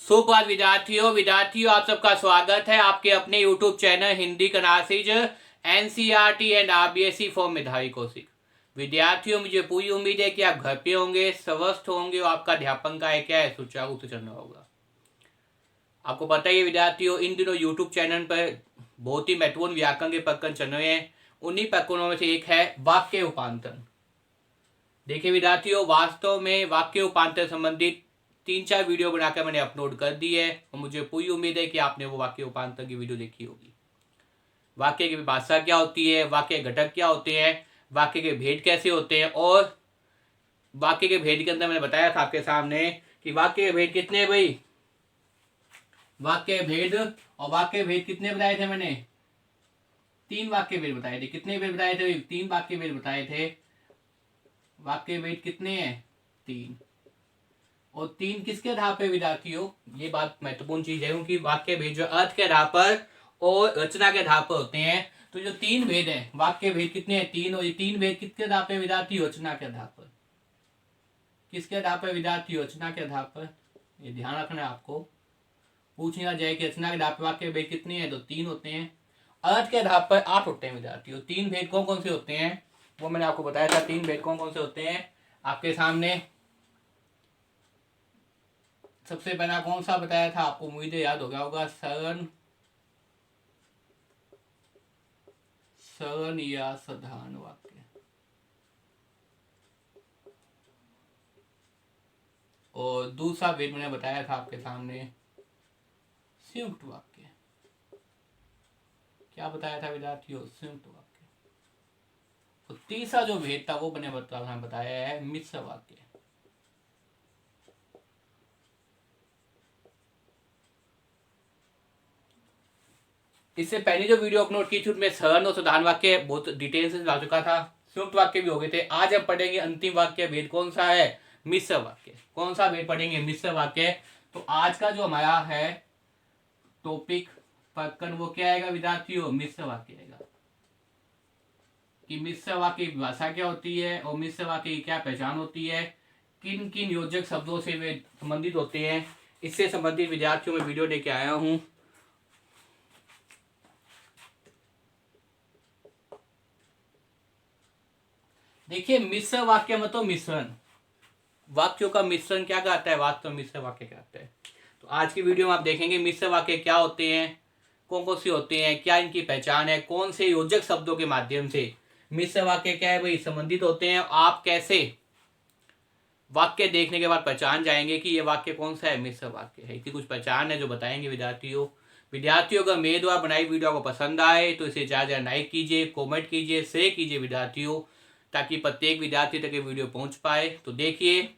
सुप्रभात विद्यार्थियों आप सबका स्वागत है आपके अपने YouTube channel Hindi classes NCERT and RBSE for मेधावी कौशिक। विद्यार्थियों, मुझे पूरी उम्मीद है कि आप घर पे होंगे, स्वस्थ होंगे और आपका अध्यापन का क्या है सुचारू रूप से चल रहा होगा। आपको पता ही है विद्यार्थियों, इन दिनों YouTube चैनल पर बहुत ही महत्वपूर्ण व्याकरण के प्रकरण चल रहे हैं। उन्हीं प्रकरणों में से एक है वाक्य रूपांतरण। देखिए विद्यार्थियों, वास्तव में वाक्य रूपांतरण संबंधित 3-4 वीडियो बनाकर मैंने अपलोड कर दी है और मुझे पूरी उम्मीद है कि आपने वो वाक्य रूपांतर की वीडियो देखी होगी। वाक्य की भाषा क्या होती है, वाक्य घटक क्या होते हैं, वाक्य के भेद कैसे होते हैं, और वाक्य के भेद के अंदर मैंने बताया था आपके सामने कि वाक्य के भेद कितने हैं भाई। वाक्य भेद और वाक्य भेद कितने बताए थे मैंने? 3 वाक्य भेद बताए थे। कितने भेद बताए थे? 3 वाक्य भेद बताए थे। वाक्य भेद कितने हैं? 3। और 3 किसके आधार पर विद्यार्थियों? ये बात महत्वपूर्ण चीज है क्योंकि वाक्य भेद जो अर्थ के आधार पर और रचना के आधार पर होते हैं। तो जो 3 भेद हैं, वाक्य भेद कितने हैं? 3। और ये 3 भेद किसके आधार पर विद्यार्थी? रचना के आधार पर। किसके आधार पर विद्यार्थी? रचना के आधार पर। ये ध्यान रखना है आपको। पूछ लिया जाए कि रचना के आधार पर वाक्य भेद कितने हैं, तो 3 होते हैं। अर्थ के आधार पर 8 होते हैं विद्यार्थियों। 3 भेद कौन कौन से होते हैं वो मैंने आपको बताया था। 3 भेद कौन कौन से होते हैं आपके सामने। सबसे पहला कौन सा बताया था आपको? मुझे याद हो गया होगा। सरल या साधारण वाक्य। और दूसरा भेद मैंने बताया था आपके सामने संयुक्त वाक्य। क्या बताया था विद्यार्थियों? संयुक्त वाक्य। और तीसरा जो भेद था वो मैंने बताया है मिश्र वाक्य। इससे पहले जो वीडियो अपलोड की थी उसमें सरल और साधारण वाक्य बहुत डिटेल से ला चुका था। संयुक्त वाक्य भी हो गए थे। आज हम पढ़ेंगे अंतिम वाक्य भेद कौन सा है? मिश्र वाक्य। कौन सा भेद पढ़ेंगे? मिश्र वाक्य। तो आज का जो हमारा है टॉपिक प्रकरण वो क्या आएगा विद्यार्थियों? मिश्र वाक्य आएगा। कि मिश्र वाक्य की भाषा क्या होती है और मिश्र वाक्य की क्या पहचान होती है, किन किन योजक शब्दों से वे संबंधित होते हैं, इससे संबंधित विद्यार्थियों में वीडियो लेके आया हूं। देखिए, मिश्र वाक्य मतलब मिश्रण, वाक्यों का मिश्रण क्या कहता है? वास्तव मिश्र वाक्य कहते हैं। तो आज की वीडियो में आप देखेंगे मिश्र वाक्य क्या होते हैं, कौन कौन से होते हैं, क्या इनकी पहचान है, कौन से योजक शब्दों के माध्यम से मिश्र वाक्य क्या है भाई संबंधित होते हैं। आप कैसे वाक्य देखने के बाद पहचान जाएंगे कि ये वाक्य कौन सा है? मिश्र वाक्य है। इसकी कुछ पहचान है जो बताएंगे विद्यार्थियों अगर मेरे द्वारा बनाई वीडियो आपको पसंद आए तो इसे ज़्यादा लाइक कीजिए, कमेंट कीजिए, शेयर कीजिए विद्यार्थियों, ताकि प्रत्येक विद्यार्थी तक ये वीडियो पहुंच पाए। तो देखिए,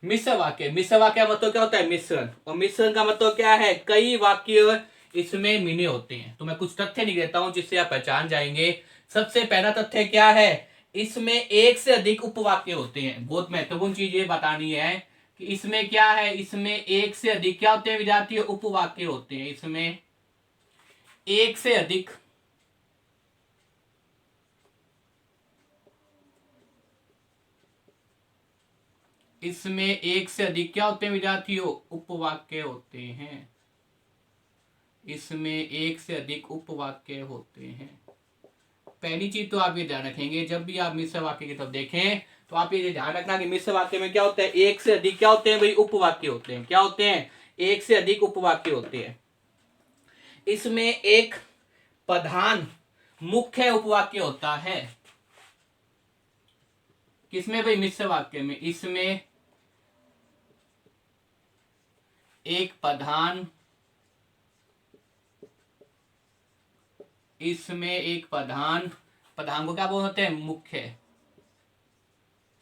मिश्र वाक्य। मिश्र वाक्य मतलब क्या होता है? मिश्रण। और मिश्रण का मतलब क्या है? कई वाक्य इसमें मिले होते हैं। तो मैं कुछ तथ्य लिख देता हूं जिससे आप पहचान जाएंगे। सबसे पहला तथ्य क्या है? इसमें एक से अधिक उपवाक्य होते हैं। बहुत महत्वपूर्ण चीज ये बतानी है कि इसमें क्या है? इसमें एक से अधिक क्या होते हैं विद्यार्थी? उपवाक्य होते हैं। इसमें एक से अधिक इसमें एक से अधिक क्या होते हैं विद्यार्थियों? उपवाक्य होते हैं। इसमें एक से अधिक उपवाक्य होते हैं। पहली चीज तो आप ये ध्यान रखेंगे, जब भी आप मिश्र वाक्य की तरफ देखें तो आप ये ध्यान रखना कि मिश्र वाक्य में क्या होता है? एक से अधिक क्या होते हैं भाई? उपवाक्य होते हैं। क्या होते हैं? एक से अधिक उपवाक्य होते हैं। इसमें एक प्रधान मुख्य उपवाक्य होता है। किसमें भाई? मिश्र वाक्य में। इसमें एक प्रधान प्रधान को क्या बोलते हैं? मुख्य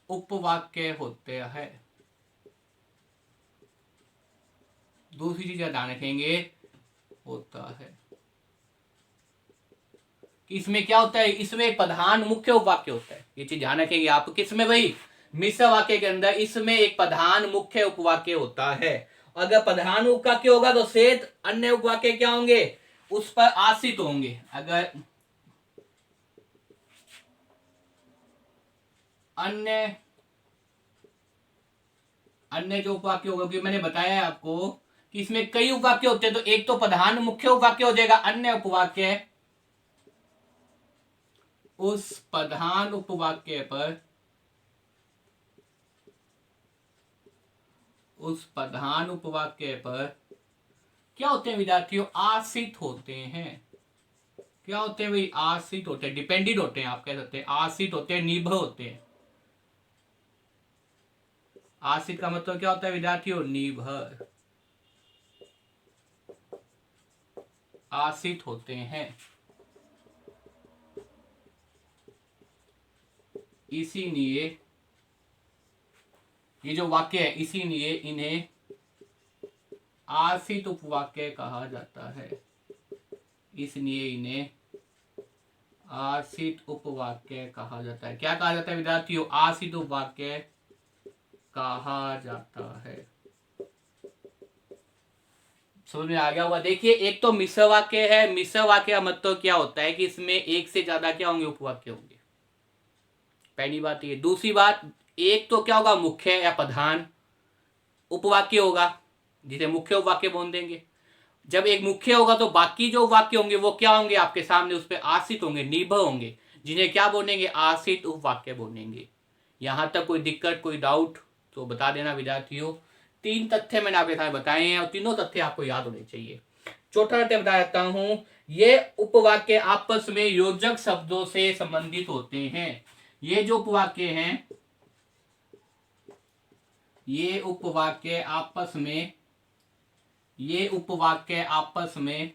उपवाक्य होते हैं। दूसरी चीज ध्यान रखेंगे होता है कि इसमें क्या होता है? इसमें एक प्रधान मुख्य उपवाक्य होता है। ये चीज ध्यान रखेंगे आप। किसमें भाई? मिश्र वाक्य के अंदर इसमें एक प्रधान मुख्य उपवाक्य होता है। अगर प्रधान उपवाक्य होगा तो शेष अन्य उपवाक्य क्या होंगे? उस पर आश्रित होंगे। अगर अन्य जो उपवाक्य होगा, मैंने बताया है आपको कि इसमें कई उपवाक्य होते हैं, तो एक तो प्रधान मुख्य उपवाक्य हो जाएगा, अन्य उपवाक्य उस प्रधान उपवाक्य पर, उस प्रधान उपवाक्य पर क्या होते हैं विद्यार्थियों, आश्रित होते हैं। क्या होते हैं भाई, आश्रित होते हैं, डिपेंडेंट होते हैं, आप कह सकते हैं आश्रित होते हैं, निर्भर होते हैं। आश्रित का मतलब क्या होता है विद्यार्थियों, निर्भर, आश्रित होते हैं। इसीलिए ये जो वाक्य है, इसीलिए इन्हें आश्रित उपवाक्य कहा जाता है। इसलिए इन्हें आश्रित उपवाक्य कहा जाता है। क्या कहा जाता है विद्यार्थियों, आश्रित उपवाक्य कहा जाता है। समझ में आ गया होगा। देखिए, एक तो मिश्र वाक्य है। मिश्र वाक्य का मतलब क्या होता है कि इसमें एक से ज्यादा क्या होंगे, उपवाक्य होंगे। पहली बात ये। दूसरी बात, एक तो क्या होगा, मुख्य या प्रधान उपवाक्य होगा, जिसे मुख्य उपवाक्य बोल देंगे। जब एक मुख्य होगा तो बाकी जो वाक्य होंगे वो क्या होंगे, आपके सामने उस पर आश्रित होंगे, निर्भर होंगे, जिन्हें क्या बोलेंगे, आश्रित उपवाक्य बोलेंगे। यहां तक कोई दिक्कत, कोई डाउट तो बता देना विद्यार्थियों। 3 तथ्य मैंने आपके साथ बताए हैं और तीनों तथ्य आपको याद होने चाहिए। चौथा तथ्य बता देता हूं, ये उपवाक्य आपस में योजक शब्दों से संबंधित होते हैं। ये जो उपवाक्य हैं, ये उपवाक्य आपस में, ये उपवाक्य आपस में,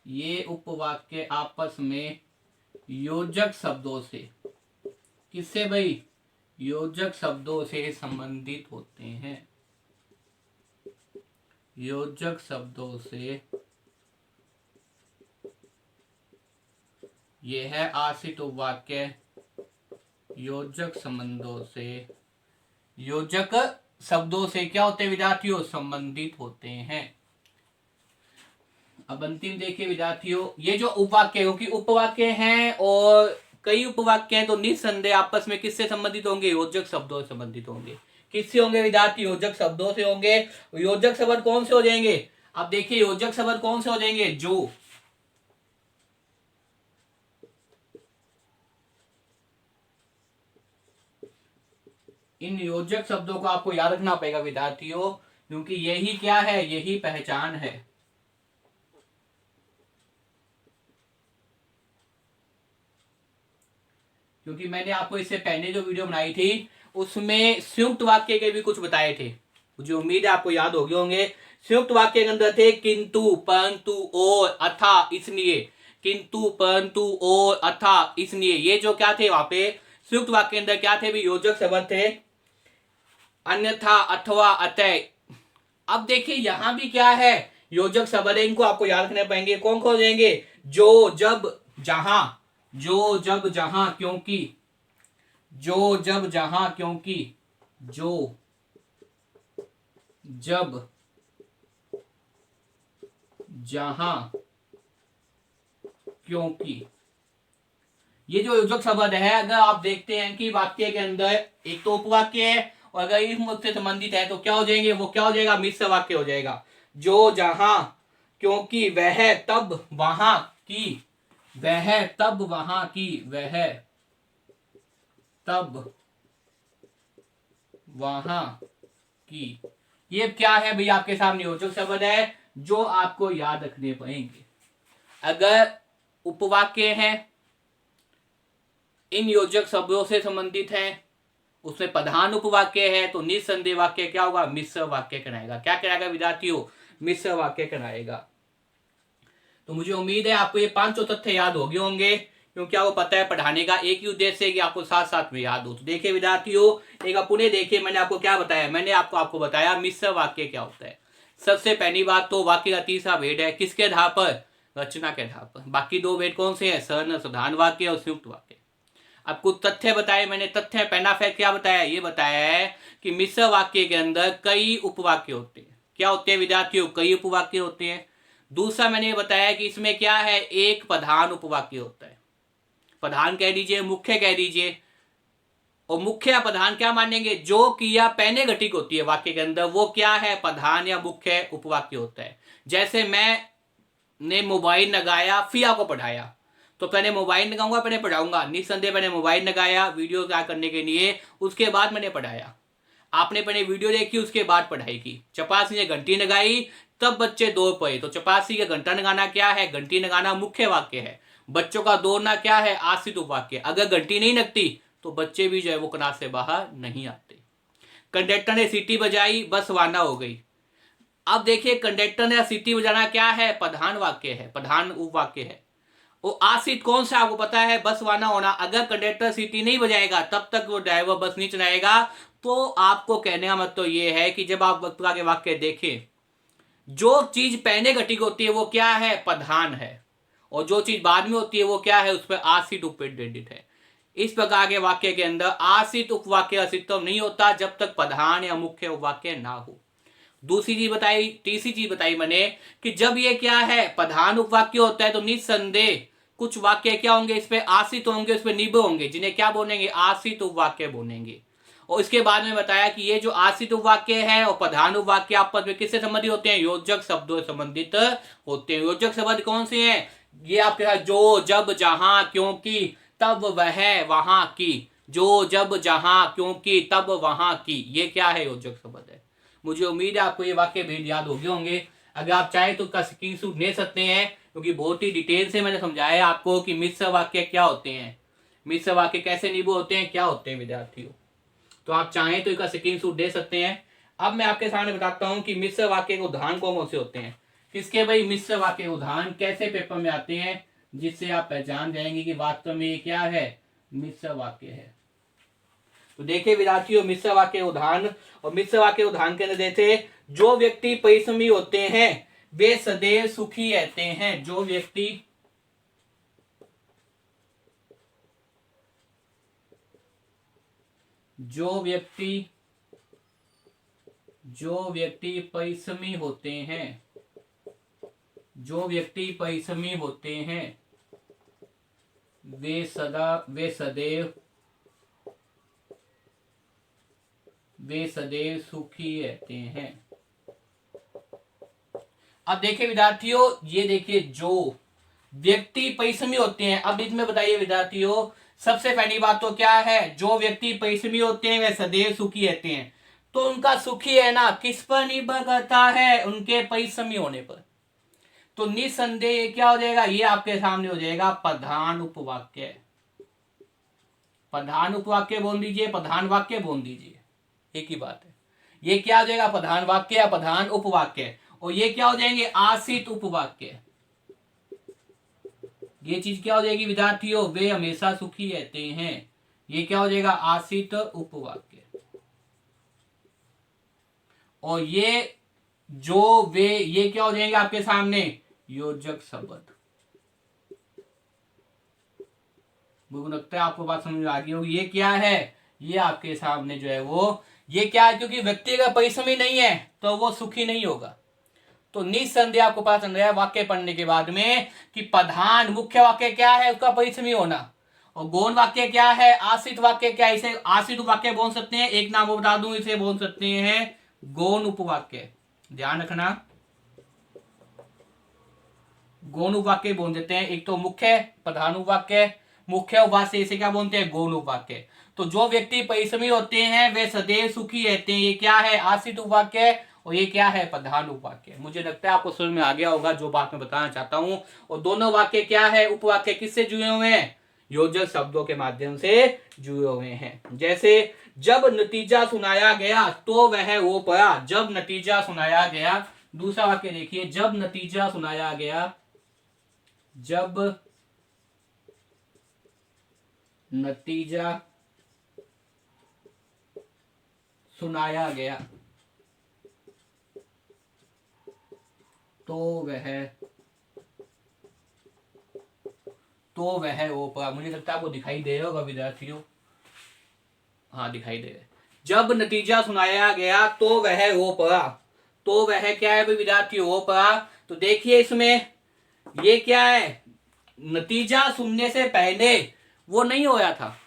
ये उपवाक्य आपस में योजक शब्दों से, किससे भाई, योजक शब्दों से संबंधित होते हैं। योजक शब्दों से, यह है आश्रित उपवाक्य योजक संबंधों से, योजक शब्दों से क्या होते हैं विद्यार्थियों, संबंधित होते हैं। अब अंतिम देखिए विद्यार्थियों, ये जो उपवाक्य, क्योंकि उपवाक्य हैं और कई उपवाक्य हैं, तो निस्संदेह आपस में किससे संबंधित होंगे, योजक शब्दों से संबंधित होंगे। किससे होंगे विद्यार्थी, योजक शब्दों से होंगे। योजक शब्द कौन से हो जाएंगे, अब देखिए योजक शब्द कौन से हो जाएंगे, जो इन योजक शब्दों को आपको याद रखना पड़ेगा विद्यार्थियों, क्योंकि यही क्या है, यही पहचान है। क्योंकि मैंने आपको इससे पहले जो वीडियो बनाई थी उसमें संयुक्त वाक्य के भी कुछ बताए थे, मुझे उम्मीद है आपको याद हो गए होंगे। संयुक्त वाक्य के अंदर थे किंतु, परंतु, और, अथा, इसलिए। किंतु, परंतु, और, अथा, इसलिए। ये जो क्या थे वहां पे संयुक्त वाक्य के अंदर क्या थे भी, योजक शब्द थे, अन्यथा, अथवा, अतः। अब देखिए यहां भी क्या है, योजक शब्द है, इनको आपको याद रखने पाएंगे। कौन कौन जाएंगे, जो, जब, जहां। जो, जब, जहां, क्योंकि। जो, जब, जहां, क्योंकि। जो, जब, जहां, क्योंकि। ये जो योजक शब्द है, अगर आप देखते हैं कि वाक्य के अंदर एक तो उपवाक्य है और अगर इस मुक्त से संबंधित है तो क्या हो जाएंगे, वो क्या हो जाएगा, मिश्र वाक्य हो जाएगा। जो, जहां, क्योंकि, वह, तब, वहां की, वह, तब, वहां की, वह, तब, वहां की। ये क्या है भैया, आपके सामने योजक शब्द है जो आपको याद रखने पड़ेंगे। अगर उपवाक्य है, इन योजक शब्दों से संबंधित है, उसमें प्रधान उपवाक्य है, तो निस्संदेह वाक्य क्या होगा, मिश्र वाक्य कहलाएगा। क्या कहलाएगा विद्यार्थियों, मिश्र वाक्य कहलाएगा। तो मुझे उम्मीद है आपको ये 5 तथ्य याद हो गए होंगे, क्योंकि आपको पता है पढ़ाने का एक ही उद्देश्य है कि आपको साथ साथ में याद हो। तो देखिए विद्यार्थियों, एक पुनः देखिए मैंने आपको क्या बताया, मैंने आपको बताया मिश्र वाक्य क्या होता है। सबसे पहली बात तो वाक्य का तीसरा भेद है, किसके आधार पर, रचना के आधार पर। बाकी 2 भेद कौन से हैं, सर्ण साधारण वाक्य और संयुक्त वाक्य। अब कुछ तथ्य बताए मैंने, तथ्य पहला फैक्ट क्या बताया, ये बताया है कि मिश्र वाक्य के अंदर कई उपवाक्य होते हैं। क्या होते हैं विद्यार्थियों, कई उपवाक्य होते हैं। दूसरा मैंने ये बताया कि इसमें क्या है, एक प्रधान उपवाक्य होता है, प्रधान कह दीजिए, मुख्य कह दीजिए, और मुख्य या प्रधान क्या मानेंगे, जो क्रिया पहले घटित होती है वाक्य के अंदर वो क्या है, प्रधान या मुख्य उपवाक्य होता है। जैसे मैंने मोबाइल लगाया फिर आपको पढ़ाया, तो पहले मोबाइल लगाऊंगा पहले पढ़ाऊंगा, निस्संदेह मैंने मोबाइल लगाया वीडियो क्या करने के लिए, उसके बाद मैंने पढ़ाया। आपने पहले वीडियो देखी उसके बाद पढ़ाई की। चपासी ने घंटी लगाई तब बच्चे दौड़ पड़े, तो चपासी का घंटा लगाना क्या है, घंटी लगाना मुख्य वाक्य है। बच्चों का दौड़ना क्या है, आश्रित उपवाक्य। अगर घंटी नहीं लगती तो बच्चे भी जो है वो क्लास से बाहर नहीं आते। कंडक्टर ने सीटी बजाई बस रवाना हो गई। अब देखिए कंडक्टर ने सीटी बजाना क्या है, प्रधान वाक्य है, प्रधान उपवाक्य है। वो आश्रित कौन सा आपको पता है, बस रवाना होना। अगर कंडक्टर सीटी नहीं बजाएगा तब तक वो ड्राइवर बस नहीं चलाएगा। तो आपको कहने का मतलब ये है कि जब आप वक्ता के वाक्य देखें, जो चीज पहले घटित होती है वो क्या है, प्रधान है, और जो चीज बाद में होती है वो क्या है, उस पर आश्रित उपनिर्दिष्ट है। इस प्रकार के वाक्य के अंदर आश्रित उपवाक्य अस्तित्व नहीं होता जब तक प्रधान या मुख्य उपवाक्य ना हो। दूसरी चीज बताई, तीसरी चीज बताई मैंने कि जब ये क्या है, प्रधान उपवाक्य होता है तो निस्संदेह कुछ वाक्य क्या होंगे, इस पे आश्रित होंगे, उस पे निर्भर होंगे, जिन्हें क्या बोलेंगे, आश्रित उपवाक्य बोलेंगे। और इसके बाद में बताया कि ये जो आश्रित उपवाक्य है और प्रधान उपवाक्य आपस में किससे संबंधित होते हैं, योजक शब्दों से संबंधित होते हैं। योजक शब्द कौन से हैं, ये आपके साथ जो, जब, जहां, क्योंकि, तब, वह, वहां की। जो, जब, जहां, क्योंकि, तब, वहां की, ये क्या है, योजक शब्द है। मुझे उम्मीद है आपको ये वाक्य भी याद हो गए होंगे। अगर आप चाहे तो उसका स्क्रीनशॉट ले सकते हैं, क्योंकि बहुत ही डिटेल से मैंने समझाया आपको कि मिश्र वाक्य क्या होते हैं, मिश्र वाक्य कैसे निभो होते हैं, क्या होते हैं विद्यार्थियों। तो आप चाहें तो इसका स्क्रीनशॉट दे सकते हैं। अब मैं आपके सामने बताता हूं कि मिश्र वाक्य के उदाहरण कौन से होते हैं। किसके भाई, मिश्र वाक्य उदाहरण कैसे पेपर में आते हैं, जिससे आप पहचान जाएंगे कि वास्तव में ये क्या है, मिश्र वाक्य है। तो देखिए विद्यार्थियों, मिश्र वाक्य उदाहरण, और मिश्र वाक्य उदाहरण के अंदर जैसे, जो व्यक्ति परिश्रमी होते हैं वे सदैव सुखी रहते हैं। जो व्यक्ति परिश्रमी होते हैं, जो व्यक्ति परिश्रमी होते हैं वे सदैव सुखी रहते हैं। अब देखिए विद्यार्थियों, ये देखिए जो व्यक्ति परिश्रमी होते हैं, अब इसमें बताइए विद्यार्थियों, सबसे पहली बात तो क्या है, जो व्यक्ति परिश्रमी होते हैं वे सदैव सुखी रहते हैं। तो उनका सुखी है ना किस पर निर्भर करता है, उनके परिश्रमी होने पर। तो निस्संदेह क्या हो जाएगा, ये आपके सामने हो जाएगा प्रधान उपवाक्य। प्रधान उपवाक्य बोल दीजिए, प्रधान वाक्य बोल दीजिए, एक ही बात है। ये क्या हो जाएगा, प्रधान वाक्य या प्रधान उपवाक्य। और ये क्या हो जाएंगे, आश्रित उपवाक्य। ये चीज क्या हो जाएगी विद्यार्थियों, वे हमेशा सुखी रहते हैं। ये क्या हो जाएगा, आश्रित उपवाक्य। और ये जो, वे, ये क्या हो जाएंगे आपके सामने, योजक शब्द। मुझे लगता है आपको बात समझ में आ गई होगी। ये क्या है, ये आपके सामने जो है वो, ये क्या है, क्योंकि व्यक्ति का परिश्रमी नहीं है तो वो सुखी नहीं होगा। तो निस्संदेह आपको पता चल रहा है वाक्य पढ़ने के बाद में कि प्रधान मुख्य वाक्य क्या है, उसका परिश्रमी होना। और गौण वाक्य क्या है, आश्रित वाक्य क्या है, इसे आश्रित वाक्य बोल सकते हैं। एक नाम वो बता दूं, इसे बोल सकते हैं गौण उपवाक्य। ध्यान रखना, गौण उपवाक्य बोल देते हैं। एक तो मुख्य, प्रधान उपवाक्य, मुख्य उपवाक्य, इसे क्या बोलते हैं, गौण उपवाक्य। तो जो व्यक्ति परिश्रमी होते हैं वे सदैव सुखी रहते हैं, ये क्या है, आश्रित उपवाक्य। और ये क्या है, प्रधान उपवाक्य। मुझे लगता है आपको समझ में आ गया होगा जो बात मैं बताना चाहता हूं। और दोनों वाक्य क्या है, उपवाक्य किससे जुड़े हुए हैं, योजक शब्दों के माध्यम से जुड़े हुए हैं। जैसे जब नतीजा सुनाया गया तो वह वो पड़ा, जब नतीजा सुनाया गया। दूसरा वाक्य देखिए, जब नतीजा सुनाया गया, जब नतीजा सुनाया गया तो वह वो पड़ा। मुझे लगता है आपको दिखाई दे रहा होगा विद्यार्थियों, हाँ दिखाई दे रहा है। जब नतीजा सुनाया गया तो वह वो पड़ा, तो वह क्या है विद्यार्थियों, वो पड़ा। तो देखिए इसमें ये क्या है, नतीजा सुनने से पहले वो नहीं होया था।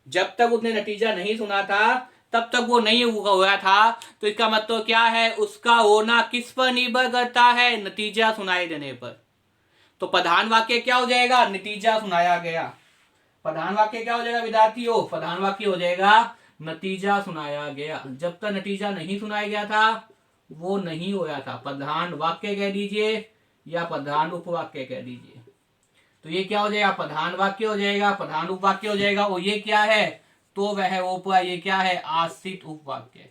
जब तक उसने नतीजा नहीं सुना था तब तक वो नहीं हुआ था। तो इसका मतलब क्या है, उसका होना किस पर निर्भर करता है, नतीजा सुनाई देने पर। तो प्रधान वाक्य क्या हो जाएगा, नतीजा सुनाया गया। प्रधान वाक्य क्या हो जाएगा विद्यार्थियों, प्रधान वाक्य हो जाएगा नतीजा सुनाया गया। जब तक नतीजा नहीं सुनाया गया था वो नहीं होया था, प्रधान वाक्य कह दीजिए या प्रधान उपवाक्य कह दीजिए। तो ये क्या हो जाएगा, प्रधान वाक्य हो जाएगा, प्रधान उपवाक्य हो जाएगा। और ये क्या है, तो वह वो, ये क्या है, आश्रित उपवाक्य।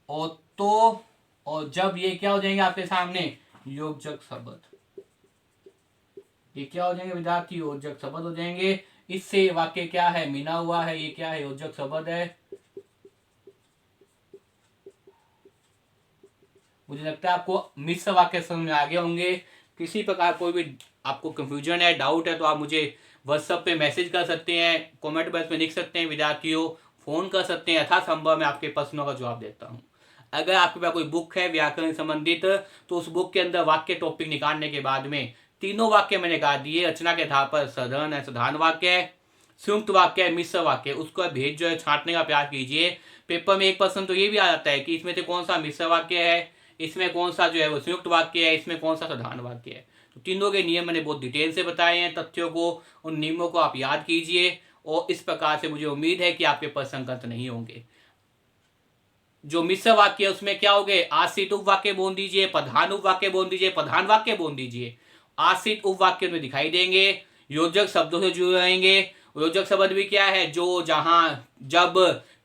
और तो और जब ये क्या हो जाएंगे आपके सामने, योजक शब्द। ये क्या हो जाएंगे विद्यार्थी, योजक शब्द हो जाएंगे। इससे वाक्य क्या है, मिला हुआ है, ये क्या है, योजक शब्द है। मुझे लगता है आपको मिश्र वाक्य समझ में आ गए होंगे। किसी प्रकार कोई भी आपको कंफ्यूजन है, डाउट है, तो आप मुझे व्हाट्सएप पे मैसेज कर सकते हैं, कमेंट बॉक्स में लिख सकते हैं विद्यार्थियों, फोन कर सकते हैं, यथासंभव मैं आपके प्रश्नों का जवाब देता हूँ। अगर आपके पास कोई बुक है व्याकरण संबंधित, तो उस बुक के अंदर वाक्य टॉपिक निकालने के बाद में तीनों वाक्य मैंने कहा दिए, रचना के आधार पर साधारण है, साधारण वाक्य है, संयुक्त वाक्य है, मिश्र वाक्य, उसको भेज जो है छांटने का प्रयास कीजिए। पेपर में एक प्रश्न तो ये भी आ जाता है कि इसमें से कौन सा मिश्र वाक्य है, इसमें कौन सा जो है वो संयुक्त वाक्य है, इसमें कौन सा साधारण वाक्य है। तो तीनों के नियम मैंने बहुत डिटेल से बताए हैं, तथ्यों को, उन नियमों को आप याद कीजिए। और इस प्रकार से मुझे उम्मीद है कि आपके प्रश्न संकट नहीं होंगे। जो मिश्र वाक्य है उसमें क्या हो गए, आश्रित उपवाक्य बोल दीजिए, प्रधान उपवाक्य बोल दीजिए, प्रधान वाक्य बोल दीजिए। आश्रित उपवाक्य में दिखाई देंगे, योजक शब्दों से जुड़े रहेंगे। योजक शब्द भी क्या है, जो, जहां, जब,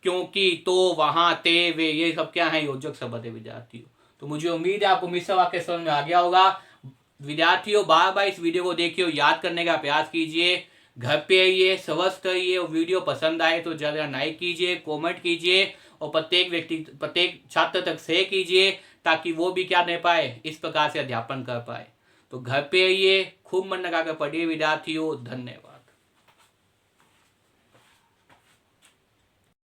क्योंकि, तो, वहां, ते, वे, ये सब क्या है, योजक शब्द है विद्यार्थियों। तो मुझे उम्मीद है आपको मिश्र वाक्य समझ में आ गया होगा। विद्यार्थियों बार बार इस वीडियो को देखिए, याद करने का प्रयास कीजिए, घर पे आइए, स्वस्थ रहिए। और वीडियो पसंद आए तो ज़्यादा लाइक कीजिए, कमेंट कीजिए और प्रत्येक छात्र तक शेयर कीजिए, ताकि वो भी क्या नहीं पाए, इस प्रकार से अध्यापन कर पाए। तो घर पे आइए, खूब मन लगाकर पढ़िए विद्यार्थियों। धन्यवाद।